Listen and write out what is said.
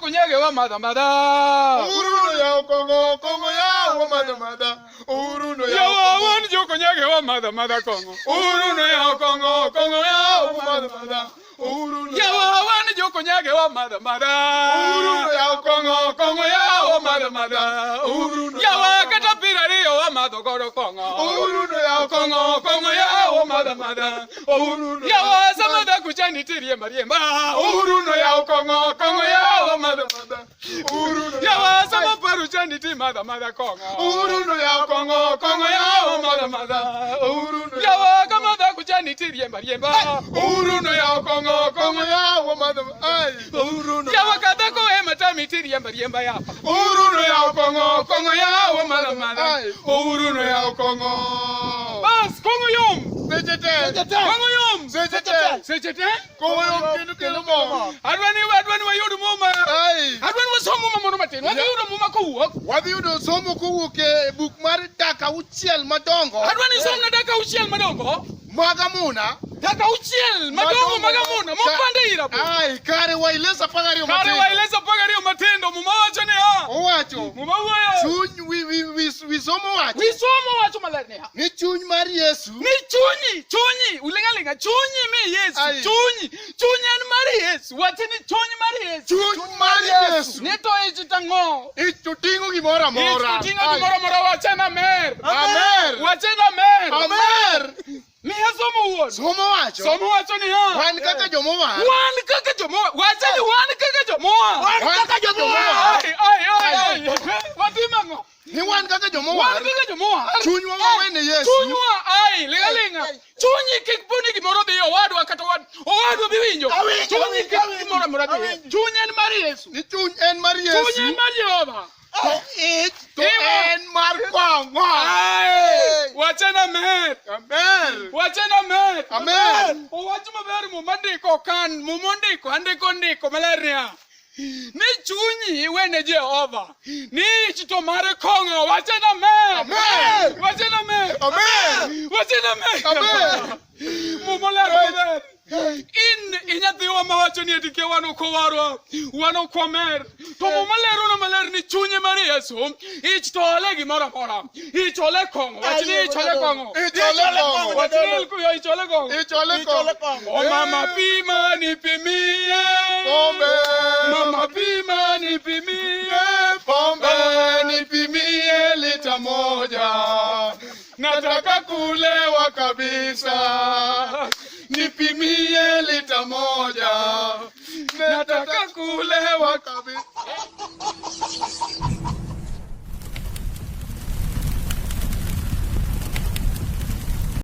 kunyage wa mada mada. Uruno ya Kongo, Kongo ya wa mada mada. Uruno ya Kongo. Yawa jo kunyage wa mada mada Kongo. Uruno ya Kongo, Kongo ya wa mada mada. Uruno yawa jo kunyage wa mada mada. Uruno ya Kongo, Kongo ya wa mada mada. Uruno yawa katapira rio wa mada goro Kongo. Uruno ya Kongo, Kongo ya wa mada mada. Uruno yawa samada kuchani tirie mariemba. Uruno ya Kongo, Kongo ya wa mada mada. Uruno yawa sama paru chani ti mada mada Kongo. Uruno ya Kongo, Kongo ya wa mada mada. Uruno yawa kamada kuchani tirie mariemba. Uruno ya Kongo, Kongo ya wa mada ai. Uruno yawa katako matami tirie mariemba yapa. Uruno ya Kongo, Kongo ya wa mada mada. Uruno ya Kongo. Bas Kongo yom. Sejete. Kongo yom. Sejete. Kongo yom kenu mo. Adwani wa yudu muma. Ai. Adwani wa somo mamono mateni. Wadhi yudu muma ko. Wadhi yudu somo ko ke buk mar daka uchiel madongo. Adwani somo na daka uchiel madongo. Magamuna. Daka uchiel madongo magamuna. Mopande ira po. Ai, kare wailesa pagario matendo. Kare wailesa pagario matendo. Muma wacho ne ha. Owacho. Muma wacho. Chuny wi somo wacho. Wi somo wacho maler ne ha. Ni chuny mar Yesu. Ni chunyi. Ulingalinga chunyi mi Yesu. Chunyi en mar Yesu. Wacho ni chunyi mar Yesu. Chuny mar Yesu. Ne to ichitango. Ichutingo gimora mora. Ichutingo gimora mora wacho na mer. Amen. Wacho na mer. Amen. Mi somo wuon. Somo wacho. Somo wacho ni ha. Wan kaka jomowa. Wan kaka jomowa. Wacho ni wan kaka jomowa. Wan kaka jomowa. Ai. Watimango. Ni wan kaka jomowa. Wan kaka jomowa. Chuny wa wene Yesu. Chuny wa ai lingalinga. Chunyi kik puni gimoro dhi owadwa kata owadwa bi winjo. Chunyi kik gimoro mora dhi. Chuny en mar Yesu. Ni chuny en mar Yesu. Chuny en mar Jehova. To en mar Kongo. Wachana mer. Amen. Wachana mer. Amen. Owacho maber mumandiko kan mumondiko andiko maler niya. Ni chunyi wene Jehova. Ni chito mar Kongo. Wachana mer. Amen. Wachana mer. Amen. Wachana mer. Amen. Mumoler maber. Inyathiwa mawacho ni etike wano komer. To mumalero na maler ni chunye mar Yesu. Ich tole gimora mora. Ich ole Kongo. Wachni ich ole Kongo. Ichole Kongo. Wachni kuyo ich ole Kongo. Ichole Kongo. O mama pima nipimie. Pombe. Mama pima nipimie. Pombe. Nipimie lita moja. Nataka kulewa kabisa. Nipimie lita moja. Nataka kulewa kabisa.